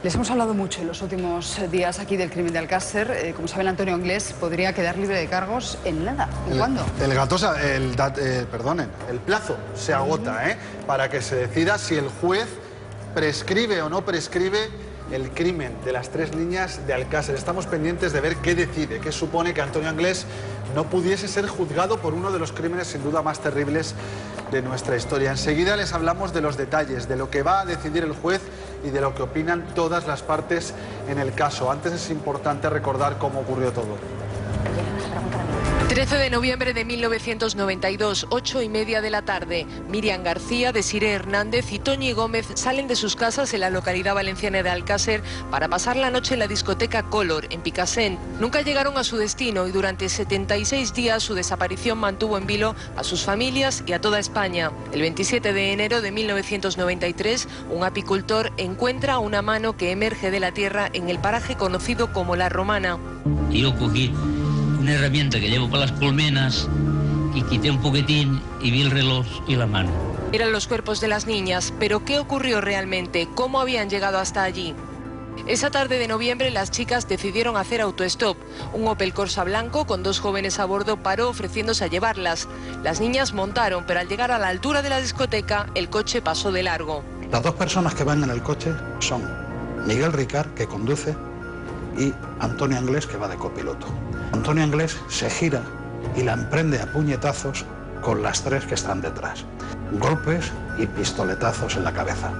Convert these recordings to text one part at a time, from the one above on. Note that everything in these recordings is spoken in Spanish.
Les hemos hablado mucho en los últimos días aquí del crimen de Alcácer. Como saben, Antonio Anglés podría quedar libre de cargos en nada. ¿En cuándo? El plazo se agota, para que se decida si el juez prescribe o no prescribe el crimen de las tres niñas de Alcácer. Estamos pendientes de ver qué decide, qué supone que Antonio Anglés no pudiese ser juzgado por uno de los crímenes sin duda más terribles de nuestra historia. Enseguida les hablamos de los detalles, de lo que va a decidir el juez y de lo que opinan todas las partes en el caso. Antes es importante recordar cómo ocurrió todo. 13 de noviembre de 1992, 8:30 de la tarde. Miriam García, Desiré Hernández y Toñi Gómez salen de sus casas en la localidad valenciana de Alcácer para pasar la noche en la discoteca Color, en Picassent. Nunca llegaron a su destino y durante 76 días su desaparición mantuvo en vilo a sus familias y a toda España. El 27 de enero de 1993, un apicultor encuentra una mano que emerge de la tierra en el paraje conocido como La Romana. Yo cogí una herramienta que llevo para las colmenas y quité un poquitín y vi el reloj y la mano. Eran los cuerpos de las niñas, pero ¿qué ocurrió realmente? ¿Cómo habían llegado hasta allí? Esa tarde de noviembre las chicas decidieron hacer autostop. Un Opel Corsa blanco con dos jóvenes a bordo paró ofreciéndose a llevarlas. Las niñas montaron, pero al llegar a la altura de la discoteca, el coche pasó de largo. Las dos personas que van en el coche son Miguel Ricard, que conduce, y Antonio Anglés, que va de copiloto. Antonio Anglés se gira y la emprende a puñetazos con las tres que están detrás. Golpes y pistoletazos en la cabeza.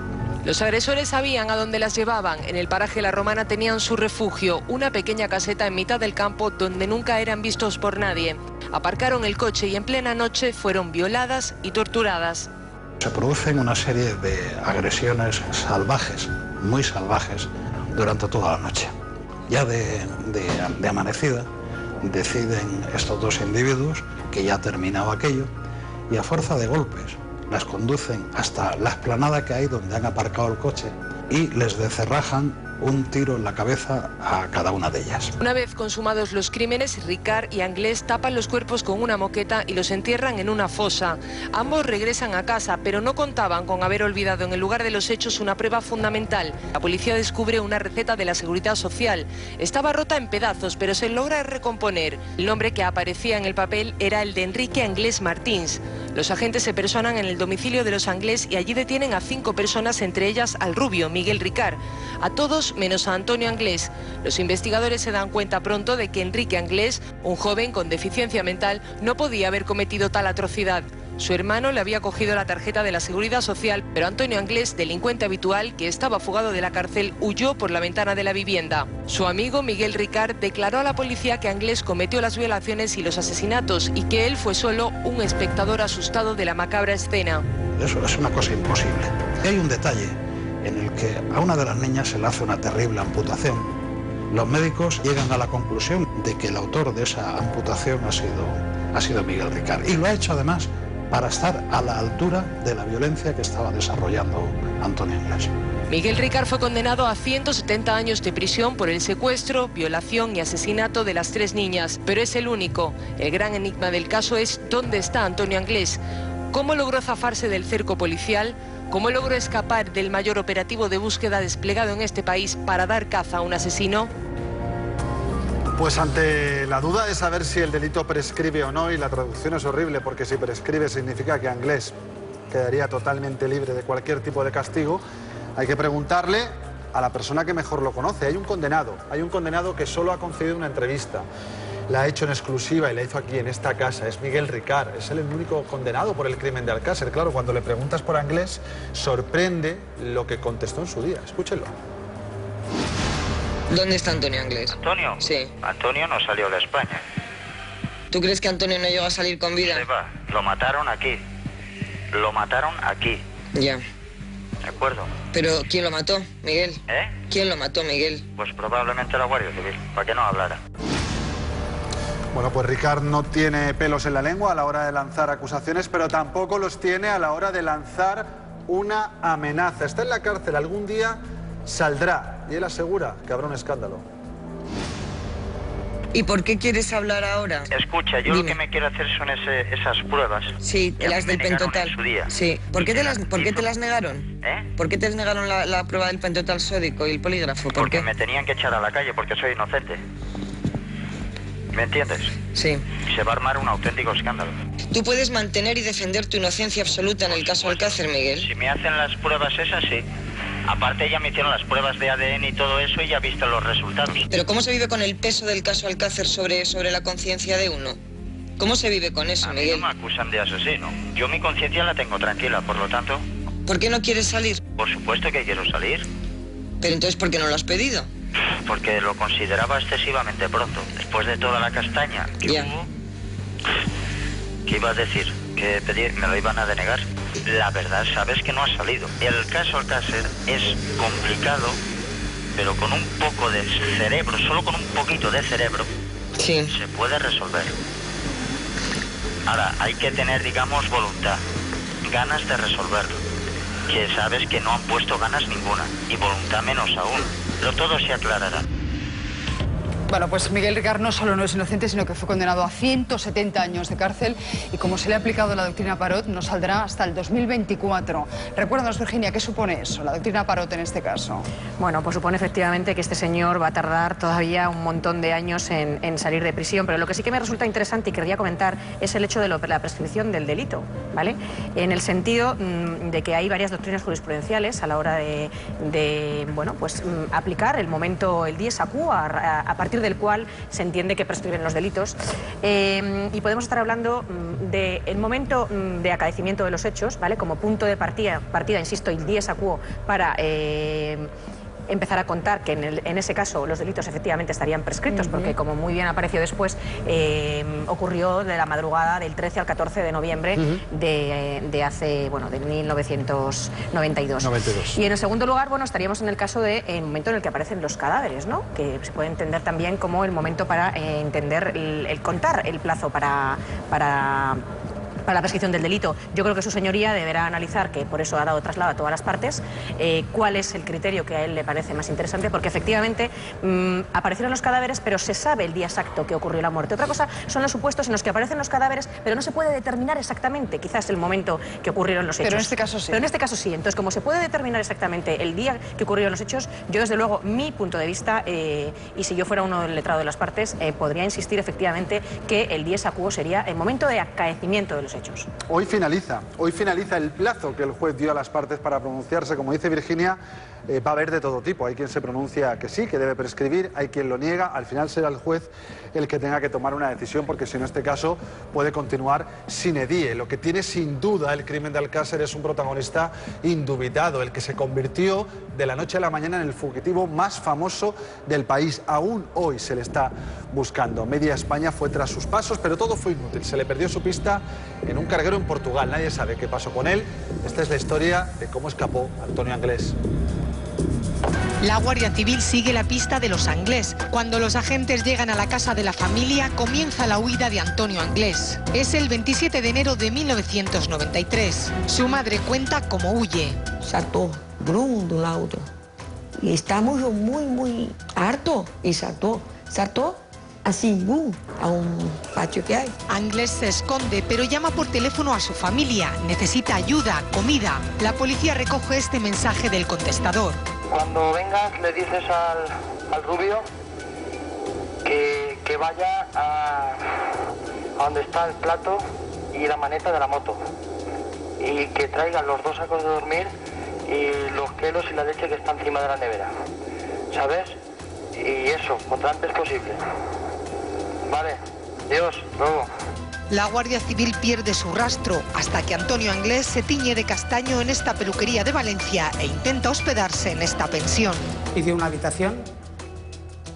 Los agresores sabían a dónde las llevaban. En el paraje La Romana tenían su refugio, una pequeña caseta en mitad del campo donde nunca eran vistos por nadie. Aparcaron el coche y en plena noche fueron violadas y torturadas. Se producen una serie de agresiones salvajes, muy salvajes, durante toda la noche. Ya de amanecida, deciden estos dos individuos que ya ha terminado aquello y a fuerza de golpes las conducen hasta la explanada que hay donde han aparcado el coche y les descerrajan un tiro en la cabeza a cada una de ellas. Una vez consumados los crímenes, Ricard y Anglés tapan los cuerpos con una moqueta y los entierran en una fosa. Ambos regresan a casa, pero no contaban con haber olvidado en el lugar de los hechos una prueba fundamental. La policía descubre una receta de la Seguridad Social. Estaba rota en pedazos, pero se logra recomponer. El nombre que aparecía en el papel era el de Enrique Anglés Martins. Los agentes se personan en el domicilio de los Anglés y allí detienen a 5 personas, entre ellas al rubio, Miguel Ricard. A todos menos a Antonio Anglés. Los investigadores se dan cuenta pronto de que Enrique Anglés, un joven con deficiencia mental, no podía haber cometido tal atrocidad. Su hermano le había cogido la tarjeta de la Seguridad Social, pero Antonio Anglés, delincuente habitual que estaba fugado de la cárcel, huyó por la ventana de la vivienda. Su amigo Miguel Ricard declaró a la policía que Anglés cometió las violaciones y los asesinatos y que él fue solo un espectador asustado de la macabra escena. Eso es una cosa imposible. Y hay un detalle en el que a una de las niñas se le hace una terrible amputación. Los médicos llegan a la conclusión de que el autor de esa amputación ha sido Miguel Ricard. Y lo ha hecho además para estar a la altura de la violencia que estaba desarrollando Antonio Anglés. Miguel Ricard fue condenado a 170 años de prisión por el secuestro, violación y asesinato de las 3 niñas, pero es el único. El gran enigma del caso es ¿dónde está Antonio Anglés? ¿Cómo logró zafarse del cerco policial? ¿Cómo logró escapar del mayor operativo de búsqueda desplegado en este país para dar caza a un asesino? Pues ante la duda de saber si el delito prescribe o no, y la traducción es horrible porque si prescribe significa que Anglés quedaría totalmente libre de cualquier tipo de castigo, hay que preguntarle a la persona que mejor lo conoce. Hay un condenado que solo ha concedido una entrevista. La ha hecho en exclusiva y la hizo aquí en esta casa. Es Miguel Ricard, es el único condenado por el crimen de Alcácer. Claro, cuando le preguntas por Anglés, sorprende lo que contestó en su día. Escúchenlo. ¿Dónde está Antonio Anglés? ¿Antonio? Sí. Antonio no salió de España. ¿Tú crees que Antonio no llegó a salir con vida? Se va. Lo mataron aquí. Lo mataron aquí. Ya. ¿De acuerdo? ¿Pero quién lo mató, Miguel? ¿Eh? ¿Quién lo mató, Miguel? Pues probablemente la Guardia Civil, para que no hablara. Bueno, pues Ricard no tiene pelos en la lengua a la hora de lanzar acusaciones, pero tampoco los tiene a la hora de lanzar una amenaza. Está en la cárcel, algún día saldrá y él asegura que habrá un escándalo. ¿Y por qué quieres hablar ahora? Escucha, yo Dime. lo que me quiero hacer son esas pruebas. Sí, que a mí las me del negaron pentotal. en su día. Sí. ¿Por qué te las negaron? ¿Eh? ¿Por qué te negaron la prueba del pentotal sódico y el polígrafo? ¿Por Porque qué? me tenían que echar a la calle porque soy inocente. ¿Me entiendes? Sí. Se va a armar un auténtico escándalo. ¿Tú puedes mantener y defender tu inocencia absoluta en el caso Alcácer, Miguel? Si me hacen las pruebas esas, sí. Aparte ya me hicieron las pruebas de ADN y todo eso y ya he visto los resultados. Pero ¿cómo se vive con el peso del caso Alcácer sobre la conciencia de uno? ¿Cómo se vive con eso, A mí Miguel? no me acusan de asesino. Yo mi conciencia la tengo tranquila, por lo tanto, ¿Por qué no quieres salir? por supuesto que quiero salir. Pero entonces, ¿por qué no lo has pedido? Porque lo consideraba excesivamente pronto. Después de toda la castaña que Ya. hubo, ¿qué iba a decir? Que me lo iban a denegar. La verdad, sabes que no ha salido. El caso Alcácer es complicado, pero con un poco de cerebro, solo con un poquito de cerebro, Sí. se puede resolver. Ahora, hay que tener, digamos, voluntad, ganas de resolverlo. Que sabes que no han puesto ganas ninguna, y voluntad menos aún. Pero todo se aclarará. Bueno, pues Miguel Ricard no solo no es inocente, sino que fue condenado a 170 años de cárcel y como se le ha aplicado la doctrina Parot, no saldrá hasta el 2024. Recuérdanos, Virginia, ¿qué supone eso, la doctrina Parot en este caso? Bueno, pues supone efectivamente que este señor va a tardar todavía un montón de años en salir de prisión, pero lo que sí que me resulta interesante y querría comentar es el hecho de la prescripción del delito, ¿vale? En el sentido de que hay varias doctrinas jurisprudenciales a la hora de bueno, pues aplicar el momento, el dies acuo, a partir del cual se entiende que prescriben los delitos. Y podemos estar hablando del momento de acaecimiento de los hechos, ¿vale? Como punto de partida, insisto, el dies acuo para empezar a contar que en ese caso los delitos efectivamente estarían prescritos, porque como muy bien apareció después, ocurrió de la madrugada del 13 al 14 de noviembre de hace, bueno, de 1992. Y en el segundo lugar, bueno, estaríamos en el caso del momento en el que aparecen los cadáveres, ¿no? Que se puede entender también como el momento para entender, el contar el plazo para la prescripción del delito. Yo creo que su señoría deberá analizar, que por eso ha dado traslado a todas las partes, cuál es el criterio que a él le parece más interesante, porque efectivamente aparecieron los cadáveres, pero se sabe el día exacto que ocurrió la muerte. Otra cosa son los supuestos en los que aparecen los cadáveres, pero no se puede determinar exactamente quizás el momento que ocurrieron los hechos. Pero en este caso sí. Pero en este caso sí. Entonces, como se puede determinar exactamente el día que ocurrieron los hechos, yo desde luego, mi punto de vista, y si yo fuera uno del letrado de las partes, podría insistir efectivamente que el dies acuo sería el momento de acaecimiento de los hechos. Hoy finaliza el plazo que el juez dio a las partes para pronunciarse. Como dice Virginia, va a haber de todo tipo. Hay quien se pronuncia que sí, que debe prescribir, hay quien lo niega. Al final será el juez el que tenga que tomar una decisión, porque si no, este caso puede continuar sine die. Lo que tiene sin duda el crimen de Alcácer es un protagonista indubitado, el que se convirtió de la noche a la mañana en el fugitivo más famoso del país. Aún hoy se le está buscando. Media España fue tras sus pasos, pero todo fue inútil. Se le perdió su pista en un carguero en Portugal. Nadie sabe qué pasó con él. Esta es la historia de cómo escapó Antonio Anglés. La Guardia Civil sigue la pista de los Anglés. Cuando los agentes llegan a la casa de la familia, comienza la huida de Antonio Anglés. Es el 27 de enero de 1993. Su madre cuenta cómo huye. Saltó, brum, de un lado a otro. Y estamos muy hartos. Y saltó así, boom, a un patio que hay. Anglés se esconde, pero llama por teléfono a su familia. Necesita ayuda, comida. La policía recoge este mensaje del contestador. Cuando vengas le dices al rubio que vaya a donde está el plato y la maneta de la moto. Y que traigan los 2 sacos de dormir y los quelos y la leche que está encima de la nevera. ¿Sabes? Y eso, cuanto antes posible. Vale, Dios, luego. La Guardia Civil pierde su rastro hasta que Antonio Anglés se tiñe de castaño en esta peluquería de Valencia e intenta hospedarse en esta pensión. Hice una habitación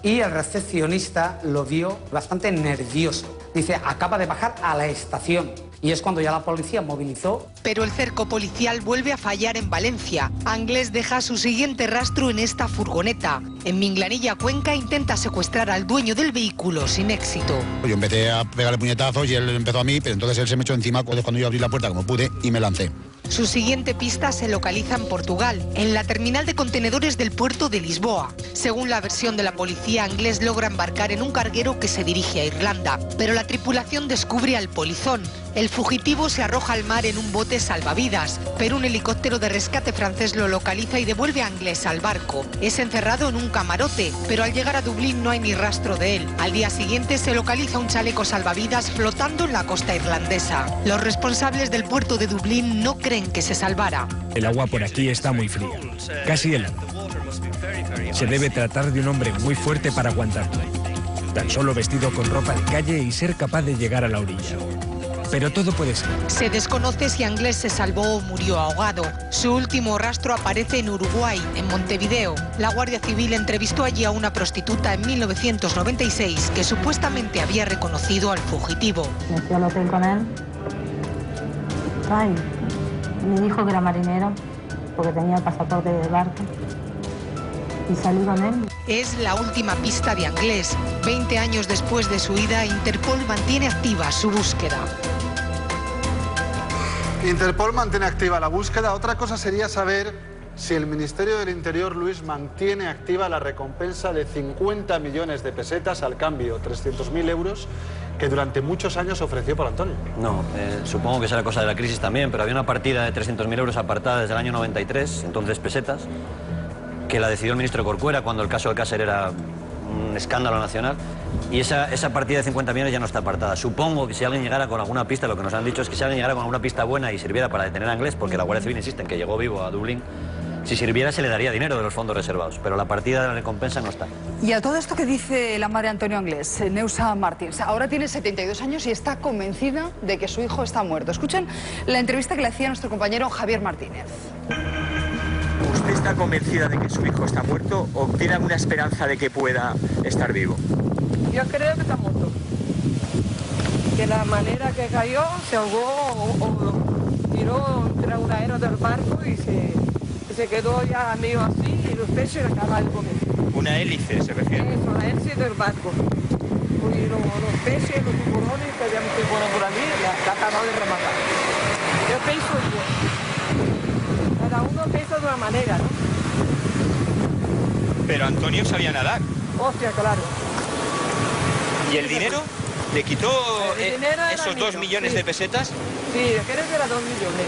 y el recepcionista lo vio bastante nervioso. Dice, acaba de bajar a la estación. Y es cuando ya la policía movilizó. Pero el cerco policial vuelve a fallar en Valencia. Anglés deja su siguiente rastro en esta furgoneta. En Minglanilla, Cuenca, intenta secuestrar al dueño del vehículo sin éxito. Yo empecé a pegarle puñetazos y él empezó a mí, pero entonces él se me echó encima cuando yo abrí la puerta como pude y me lancé. Su siguiente pista se localiza en Portugal, en la terminal de contenedores del puerto de Lisboa. Según la versión de la policía, Anglés logra embarcar en un carguero que se dirige a Irlanda, pero la tripulación descubre al polizón. El fugitivo se arroja al mar en un bote salvavidas, pero un helicóptero de rescate francés lo localiza y devuelve a Anglés al barco. Es encerrado en un camarote, pero al llegar a Dublín no hay ni rastro de él. Al día siguiente se localiza un chaleco salvavidas flotando en la costa irlandesa. Los responsables del puerto de Dublín no creen que se salvara. El agua por aquí está muy fría, casi helada. Se debe tratar de un hombre muy fuerte para aguantarlo. Tan solo vestido con ropa de calle y ser capaz de llegar a la orilla. Pero todo puede ser. Se desconoce si Anglés se salvó o murió ahogado. Su último rastro aparece en Uruguay, en Montevideo. La Guardia Civil entrevistó allí a una prostituta en 1996 que supuestamente había reconocido al fugitivo. Me fui al hotel con él. Ay, me dijo que era marinero porque tenía el pasaporte del barco. Y salí con él. Es la última pista de Anglés. 20 años después de su ida, Interpol mantiene activa su búsqueda. Interpol mantiene activa la búsqueda. Otra cosa sería saber si el Ministerio del Interior, Luis, mantiene activa la recompensa de 50 millones de pesetas al cambio, 300.000 euros, que durante muchos años ofreció por Antonio. No, supongo que será cosa de la crisis también, pero había una partida de 300.000 euros apartada desde el año 93, entonces pesetas, que la decidió el ministro Corcuera cuando el caso Alcácer era un escándalo nacional, y esa partida de 50 millones ya no está apartada. Supongo que si alguien llegara con alguna pista, lo que nos han dicho es que si alguien llegara con alguna pista buena y sirviera para detener a Anglés, porque la Guardia Civil insiste en que llegó vivo a Dublín, si sirviera se le daría dinero de los fondos reservados, pero la partida de la recompensa no está. Y a todo esto que dice la madre de Antonio Anglés, Neusa Martins, ahora tiene 72 años y está convencida de que su hijo está muerto. Escuchen la entrevista que le hacía nuestro compañero Javier Martínez. ¿Usted está convencida de que su hijo está muerto o tiene alguna esperanza de que pueda estar vivo? Yo creo que está muerto. Que la manera que cayó se ahogó o tiró entre un aero del barco y se quedó ya medio así y los peces le acaban de comer. ¿Una hélice se refiere? Eso, la hélice del barco. Y los peces, los tiburones que habían tiburones por allí, la acaban de rematar. Yo pienso igual. Cada uno piensa de una manera, ¿no? Pero Antonio sabía nadar. Hostia, claro. ¿Y el dinero? ¿Le quitó esos 2 millones de pesetas? Sí, creo que era 2 millones.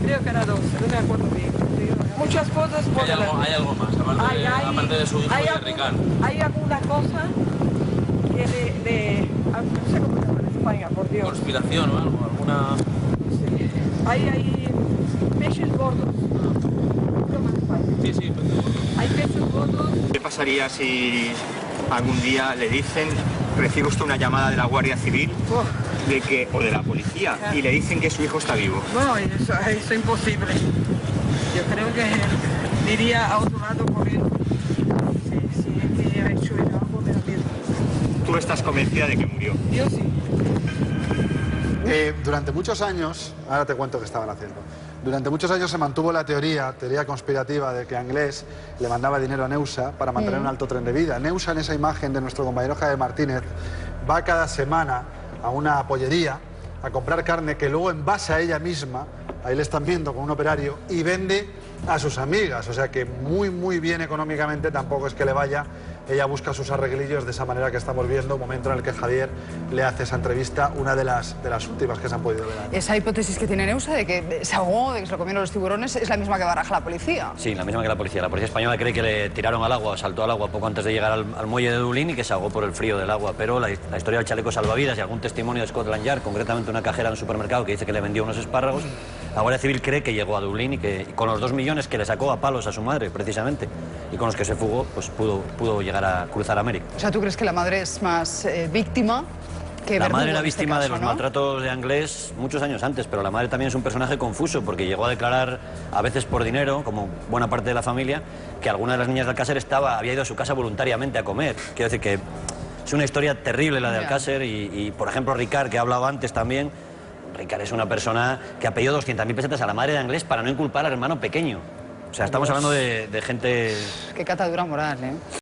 Creo que era 2, no me acuerdo bien. Muchas cosas por hay algo más, aparte de su hijo y de Ricard. Hay alguna cosa que no sé cómo se llama en España, por Dios. Conspiración o algo, alguna... Sí. Hay peces gordos. Sí, sí. Hay peces gordos. ¿Qué pasaría si algún día le dicen, recibe usted una llamada de la Guardia Civil o de la policía y le dicen que su hijo está vivo? No, eso es imposible. Yo creo que diría a otro lado corriendo. Si es que ha hecho algo de la vida. ¿Tú estás convencida de que murió? Yo sí. Durante muchos años, ahora te cuento qué estaban haciendo. Durante muchos años se mantuvo la teoría conspirativa de que Anglés le mandaba dinero a Neusa para mantener un alto tren de vida. Neusa, en esa imagen de nuestro compañero Javier Martínez, va cada semana a una pollería a comprar carne que luego envasa a ella misma, ahí le están viendo con un operario, y vende a sus amigas. O sea que muy bien económicamente tampoco es que le vaya. Ella busca sus arreglillos de esa manera que estamos viendo, momento en el que Javier le hace esa entrevista, una de las últimas que se han podido ver. Esa hipótesis que tiene Neusa de que se ahogó, de que se lo comieron los tiburones, es la misma que baraja la policía. Sí, la misma que la policía. La policía española cree que le tiraron al agua, saltó al agua poco antes de llegar al muelle de Dublín y que se ahogó por el frío del agua. Pero la historia del chaleco salvavidas y algún testimonio de Scotland Yard, concretamente una cajera en un supermercado que dice que le vendió unos espárragos, la Guardia Civil cree que llegó a Dublín y que con los 2 millones que le sacó a palos a su madre, precisamente, y con los que se fugó, pues pudo llegar a cruzar América. O sea, ¿tú crees que la madre es más víctima que La madre era en este víctima caso, de los ¿no? maltratos de Anglés muchos años antes, pero la madre también es un personaje confuso porque llegó a declarar, a veces por dinero, como buena parte de la familia, que alguna de las niñas de Alcácer había ido a su casa voluntariamente a comer. Quiero decir que es una historia terrible la de Alcácer y por ejemplo, Ricard, que ha hablado antes también. Ricard es una persona que ha pedido 200.000 pesetas a la madre de Anglés para no inculpar al hermano pequeño. O sea, estamos hablando de gente... Qué catadura moral, ¿eh?